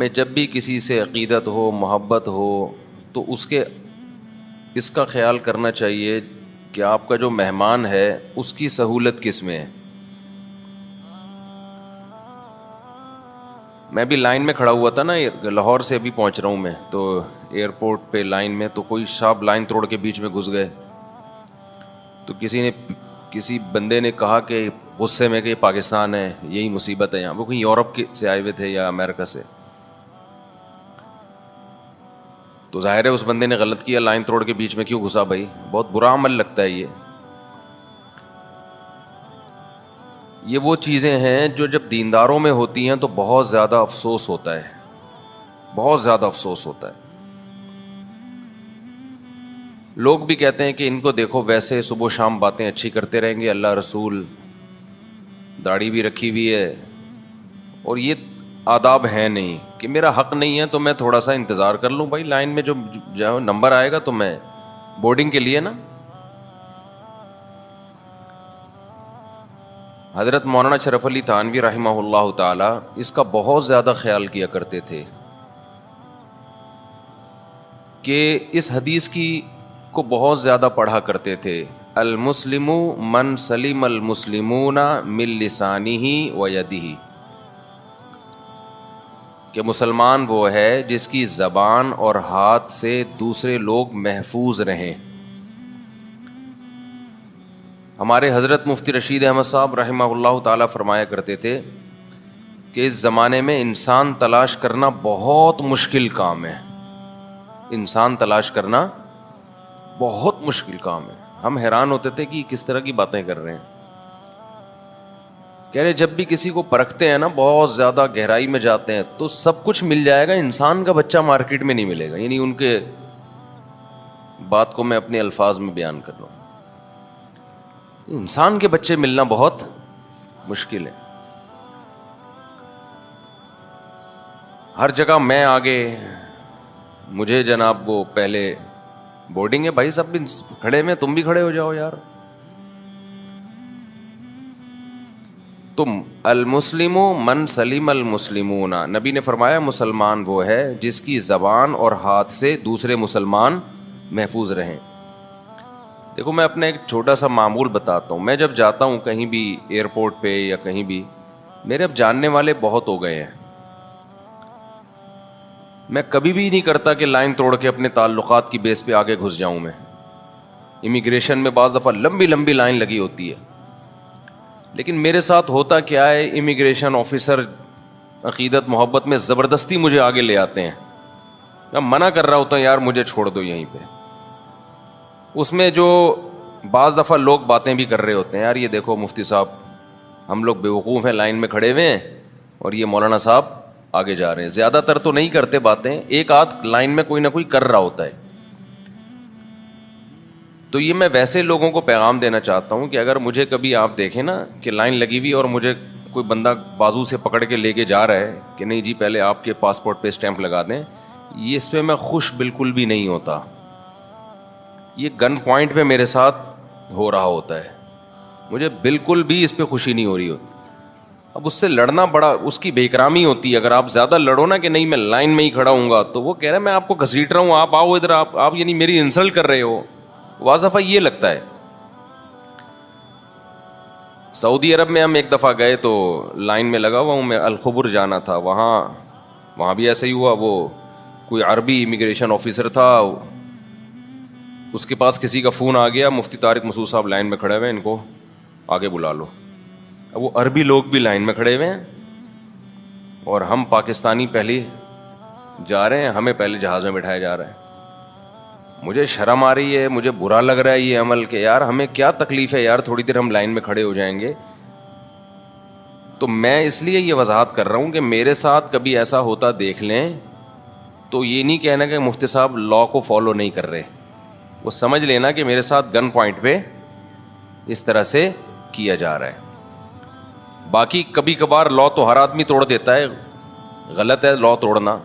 میں جب بھی کسی سے عقیدت ہو، محبت ہو، تو اس کا خیال کرنا چاہیے کہ آپ کا جو مہمان ہے اس کی سہولت کس میں ہے۔ میں بھی لائن میں کھڑا ہوا تھا نا، لاہور سے ابھی پہنچ رہا ہوں میں، تو ایئرپورٹ پہ لائن میں تو کوئی صاحب لائن توڑ کے بیچ میں گھس گئے، تو کسی بندے نے کہا کہ غصے میں کہ یہ پاکستان ہے، یہی مصیبت ہے یہاں۔ وہ کہیں یورپ سے آئے ہوئے تھے یا امریکہ سے، تو ظاہر ہے اس بندے نے غلط کیا، لائن توڑ کے بیچ میں کیوں گھسا بھائی؟ بہت برا عمل لگتا ہے یہ وہ چیزیں ہیں جو جب دینداروں میں ہوتی ہیں تو بہت زیادہ افسوس ہوتا ہے، بہت زیادہ افسوس ہوتا ہے۔ لوگ بھی کہتے ہیں کہ ان کو دیکھو ویسے صبح و شام باتیں اچھی کرتے رہیں گے، اللہ رسول داڑھی بھی رکھی ہوئی ہے، اور یہ آداب ہیں نہیں کہ میرا حق نہیں ہے تو میں تھوڑا سا انتظار کر لوں، بھائی لائن میں جو نمبر آئے گا تو میں بورڈنگ کے لیے نا۔ حضرت مولانا شرف علی تھانوی رحمہ اللہ تعالی اس کا بہت زیادہ خیال کیا کرتے تھے کہ اس حدیث کو بہت زیادہ پڑھا کرتے تھے، المسلم من سلم المسلمون من لسانہ و یدہ، کہ مسلمان وہ ہے جس کی زبان اور ہاتھ سے دوسرے لوگ محفوظ رہیں۔ ہمارے حضرت مفتی رشید احمد صاحب رحمہ اللہ تعالیٰ فرمایا کرتے تھے کہ اس زمانے میں انسان تلاش کرنا بہت مشکل کام ہے، انسان تلاش کرنا بہت مشکل کام ہے۔ ہم حیران ہوتے تھے کہ یہ کس طرح کی باتیں کر رہے ہیں۔ کہہ رہے جب بھی کسی کو پرکھتے ہیں نا، بہت زیادہ گہرائی میں جاتے ہیں تو سب کچھ مل جائے گا، انسان کا بچہ مارکیٹ میں نہیں ملے گا۔ یعنی ان کے بات کو میں اپنے الفاظ میں بیان کر رہا ہوں، انسان کے بچے ملنا بہت مشکل ہے۔ ہر جگہ میں آگے، مجھے جناب وہ پہلے بورڈنگ ہے، بھائی سب کھڑے میں، تم بھی کھڑے ہو جاؤ یار۔ تم المسلم من سلم المسلمون، نبی نے فرمایا مسلمان وہ ہے جس کی زبان اور ہاتھ سے دوسرے مسلمان محفوظ رہیں۔ دیکھو میں اپنا ایک چھوٹا سا معمول بتاتا ہوں، میں جب جاتا ہوں کہیں بھی ایئرپورٹ پہ یا کہیں بھی، میرے اب جاننے والے بہت ہو گئے ہیں، میں کبھی بھی نہیں کرتا کہ لائن توڑ کے اپنے تعلقات کی بیس پہ آگے گھس جاؤں میں۔ امیگریشن میں بعض دفعہ لمبی لمبی لائن لگی ہوتی ہے، لیکن میرے ساتھ ہوتا کیا ہے، امیگریشن آفیسر عقیدت محبت میں زبردستی مجھے آگے لے آتے ہیں، میں منع کر رہا ہوتا ہوں یار مجھے چھوڑ دو یہیں پہ۔ اس میں جو بعض دفعہ لوگ باتیں بھی کر رہے ہوتے ہیں، یار یہ دیکھو مفتی صاحب ہم لوگ بیوقوف ہیں، لائن میں کھڑے ہوئے ہیں اور یہ مولانا صاحب آگے جا رہے ہیں۔ زیادہ تر تو نہیں کرتے باتیں، ایک آدھ لائن میں کوئی نہ کوئی کر رہا ہوتا ہے۔ تو یہ میں ویسے لوگوں کو پیغام دینا چاہتا ہوں کہ اگر مجھے کبھی آپ دیکھیں نا کہ لائن لگی ہوئی اور مجھے کوئی بندہ بازو سے پکڑ کے لے کے جا رہا ہے کہ نہیں جی پہلے آپ کے پاسپورٹ پہ اسٹیمپ لگا دیں، یہ اس پہ میں خوش بالکل بھی نہیں ہوتا۔ یہ گن پوائنٹ پہ میرے ساتھ ہو رہا ہوتا ہے، مجھے بالکل بھی اس پہ خوشی نہیں ہو رہی ہوتی۔ اب اس سے لڑنا بڑا اس کی بے اکرامی ہوتی ہے، اگر آپ زیادہ لڑو نا کہ نہیں میں لائن میں ہی کھڑا ہوں گا، تو وہ کہہ رہا ہے میں آپ کو گھسیٹ رہا ہوں، آپ آؤ ادھر، آپ یعنی میری انسلٹ کر رہے ہو۔ بعض دفعہ یہ لگتا ہے۔ سعودی عرب میں ہم ایک دفعہ گئے تو لائن میں لگا ہوا ہوں میں، الخبر جانا تھا، وہاں بھی ایسا ہی ہوا، وہ کوئی عربی امیگریشن آفیسر تھا، اس کے پاس کسی کا فون آ گیا، مفتی طارق مسعود صاحب لائن میں کھڑے ہوئے ہیں، ان کو آگے بلا لو۔ اب وہ عربی لوگ بھی لائن میں کھڑے ہوئے ہیں اور ہم پاکستانی پہلے جا رہے ہیں، ہمیں پہلے جہاز میں بٹھایا جا رہا ہے۔ مجھے شرم آ رہی ہے، مجھے برا لگ رہا ہے یہ عمل کہ یار ہمیں کیا تکلیف ہے یار، تھوڑی دیر ہم لائن میں کھڑے ہو جائیں گے۔ تو میں اس لیے یہ وضاحت کر رہا ہوں کہ میرے ساتھ کبھی ایسا ہوتا دیکھ لیں تو یہ نہیں کہنا کہ مفتی صاحب لا کو فالو نہیں کر رہے، وہ سمجھ لینا کہ میرے ساتھ گن پوائنٹ پہ اس طرح سے کیا جا رہا ہے۔ باقی کبھی کبھار لا تو ہر آدمی توڑ دیتا ہے، غلط ہے لا توڑنا۔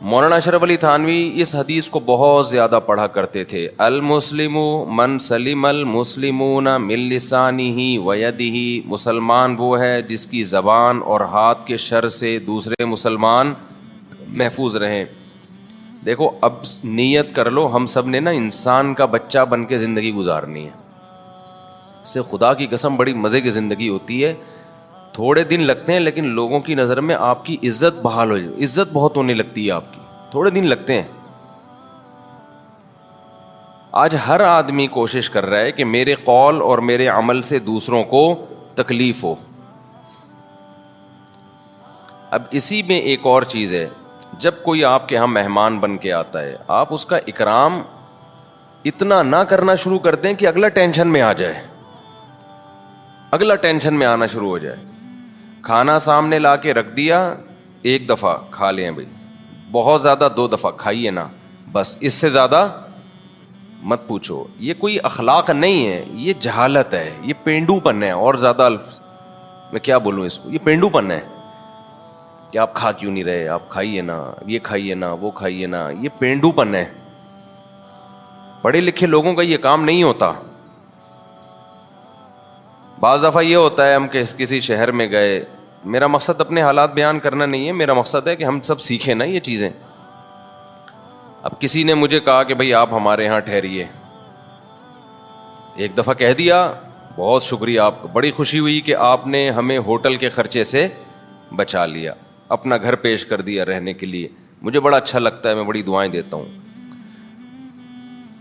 مولانا اشرف علی تھانوی اس حدیث کو بہت زیادہ پڑھا کرتے تھے. المسلم من سلم المسلمون من لسانہ ویدہ، مسلمان وہ ہے جس کی زبان اور ہاتھ کے شر سے دوسرے مسلمان محفوظ رہیں. دیکھو اب نیت کر لو، ہم سب نے نا انسان کا بچہ بن کے زندگی گزارنی ہے. اس سے خدا کی قسم بڑی مزے کی زندگی ہوتی ہے. تھوڑے دن لگتے ہیں لیکن لوگوں کی نظر میں آپ کی عزت بحال ہو جائے، عزت بہت ہونے لگتی ہے آپ کی، تھوڑے دن لگتے ہیں. آج ہر آدمی کوشش کر رہا ہے کہ میرے قول اور میرے عمل سے دوسروں کو تکلیف ہو. اب اسی میں ایک اور چیز ہے، جب کوئی آپ کے ہاں مہمان بن کے آتا ہے، آپ اس کا اکرام اتنا نہ کرنا شروع کر دیں کہ اگلا ٹینشن میں آ جائے، اگلا ٹینشن میں آنا شروع ہو جائے. کھانا سامنے لا کے رکھ دیا، ایک دفعہ کھا لیں بھائی، بہت زیادہ 2 دفعہ کھائیے نا، بس اس سے زیادہ مت پوچھو. یہ کوئی اخلاق نہیں ہے، یہ جہالت ہے، یہ پینڈو پن ہے. اور زیادہ میں کیا بولوں اس کو، یہ پینڈو پن ہے کہ آپ کھا کیوں نہیں رہے، آپ کھائیے نا، یہ کھائیے نا، وہ کھائیے نا. یہ پینڈو پن ہے، پڑھے لکھے لوگوں کا یہ کام نہیں ہوتا. بعض دفعہ یہ ہوتا ہے ہم کسی شہر میں گئے، میرا مقصد اپنے حالات بیان کرنا نہیں ہے، میرا مقصد ہے کہ ہم سب سیکھیں نا یہ چیزیں. اب کسی نے مجھے کہا کہ بھائی آپ ہمارے ہاں ٹھہریے، ایک دفعہ کہہ دیا، بہت شکریہ آپ کا، بڑی خوشی ہوئی کہ آپ نے ہمیں ہوٹل کے خرچے سے بچا لیا، اپنا گھر پیش کر دیا رہنے کے لیے، مجھے بڑا اچھا لگتا ہے، میں بڑی دعائیں دیتا ہوں.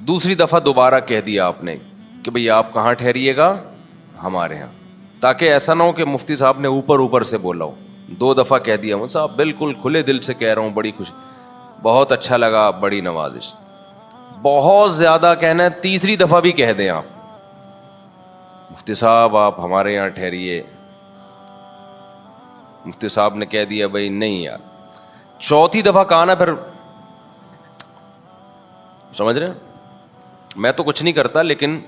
دوسری دفعہ دوبارہ کہہ دیا آپ نے کہ بھئی آپ کہاں ٹھہریے گا، ہمارے ہاں، تاکہ ایسا نہ ہو کہ مفتی صاحب نے اوپر سے بولا ہو. 2 دفعہ کہہ دیا، مفتی صاحب بالکل کھلے دل سے کہہ رہا ہوں، بڑی خوشی، بہت اچھا لگا، بڑی نوازش. بہت زیادہ کہنا ہے، تیسری دفعہ بھی کہہ دیں آپ، مفتی صاحب آپ ہمارے یہاں ٹھہریے. مفتی صاحب نے کہہ دیا بھائی نہیں یار. چوتھی دفعہ کہا نا، پھر سمجھ رہے ہیں، میں تو کچھ نہیں کرتا لیکن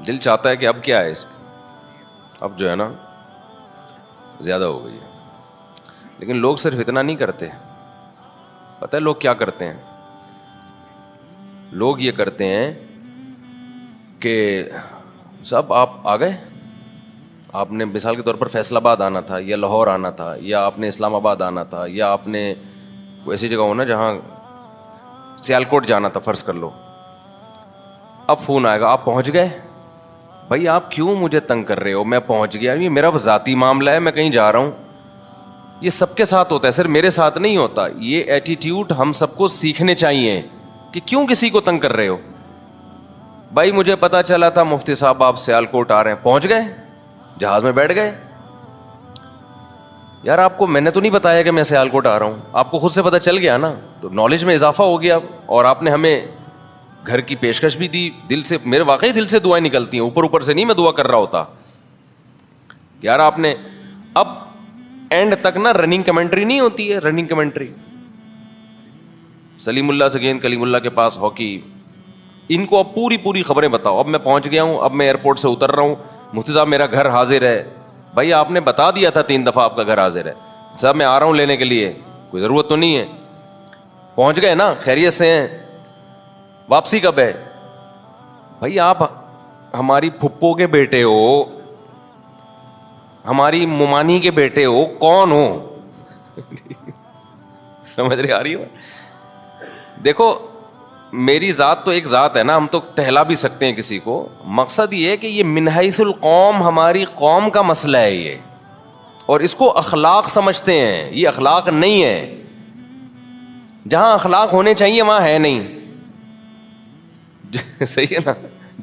دل چاہتا ہے کہ اب کیا ہے اس کا، اب جو ہے نا زیادہ ہو گئی ہے. لیکن لوگ صرف اتنا نہیں کرتے، پتہ ہے لوگ کیا کرتے ہیں؟ لوگ یہ کرتے ہیں کہ صاحب آپ آ گئے، آپ نے مثال کے طور پر فیصل آباد آنا تھا، یا لاہور آنا تھا، یا آپ نے اسلام آباد آنا تھا، یا آپ نے کوئی ایسی جگہ ہونا جہاں سیالکوٹ جانا تھا فرض کر لو. اب فون آئے گا، آپ پہنچ گئے. بھائی آپ کیوں مجھے تنگ کر رہے ہو، میں پہنچ گیا، یہ میرا ذاتی معاملہ ہے، میں کہیں جا رہا ہوں. یہ سب کے ساتھ ہوتا ہے، صرف میرے ساتھ نہیں ہوتا. یہ ایٹیٹیوڈ ہم سب کو سیکھنے چاہیے کہ کیوں کسی کو تنگ کر رہے ہو. بھائی مجھے پتا چلا تھا مفتی صاحب آپ سیالکوٹ آ رہے ہیں، پہنچ گئے، جہاز میں بیٹھ گئے. یار آپ کو میں نے تو نہیں بتایا کہ میں سیالکوٹ آ رہا ہوں، آپ کو خود سے پتا چل گیا نا، تو نالج میں اضافہ ہو گیا. اور آپ نے ہمیں گھر کی پیشکش بھی دی، دل سے، میرے واقعی دل سے دعائیں نکلتی ہیں، اوپر سے نہیں میں دعا کر رہا ہوتا. یار آپ نے اب اینڈ تک نا رننگ کمنٹری نہیں ہوتی ہے، رننگ کمنٹری، سلیم اللہ سے گیند کلیم اللہ کے پاس ہاکی، ان کو اب پوری خبریں بتاؤ. اب میں پہنچ گیا ہوں، اب میں ایئرپورٹ سے اتر رہا ہوں، مفتی صاحب میرا گھر حاضر ہے. بھائی آپ نے بتا دیا تھا 3 دفعہ آپ کا گھر حاضر ہے. صاحب میں آ رہا ہوں لینے کے لیے، کوئی ضرورت تو نہیں ہے. پہنچ گئے نا، خیریت سے ہیں، واپسی کب ہے؟ بھائی آپ ہماری پھپھو کے بیٹے ہو، ہماری ممانی کے بیٹے ہو، کون ہو؟ سمجھ رہے آ رہی ہو؟ دیکھو میری ذات تو ایک ذات ہے نا، ہم تو ٹہلا بھی سکتے ہیں کسی کو. مقصد یہ ہے کہ یہ من حیث القوم، ہماری قوم کا مسئلہ ہے یہ، اور اس کو اخلاق سمجھتے ہیں. یہ اخلاق نہیں ہے، جہاں اخلاق ہونے چاہیے وہاں ہے نہیں. صحیح ہے نا،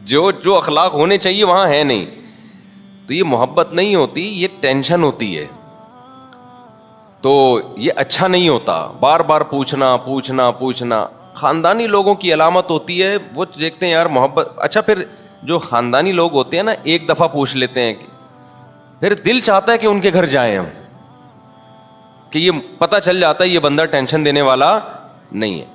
جو اخلاق ہونے چاہیے وہاں ہے نہیں. تو یہ محبت نہیں ہوتی، یہ ٹینشن ہوتی ہے. تو یہ اچھا نہیں ہوتا، بار بار پوچھنا. خاندانی لوگوں کی علامت ہوتی ہے، وہ دیکھتے ہیں یار محبت. اچھا پھر جو خاندانی لوگ ہوتے ہیں نا، ایک دفعہ پوچھ لیتے ہیں، پھر دل چاہتا ہے کہ ان کے گھر جائیں ہم، کہ یہ پتہ چل جاتا ہے یہ بندہ ٹینشن دینے والا نہیں ہے.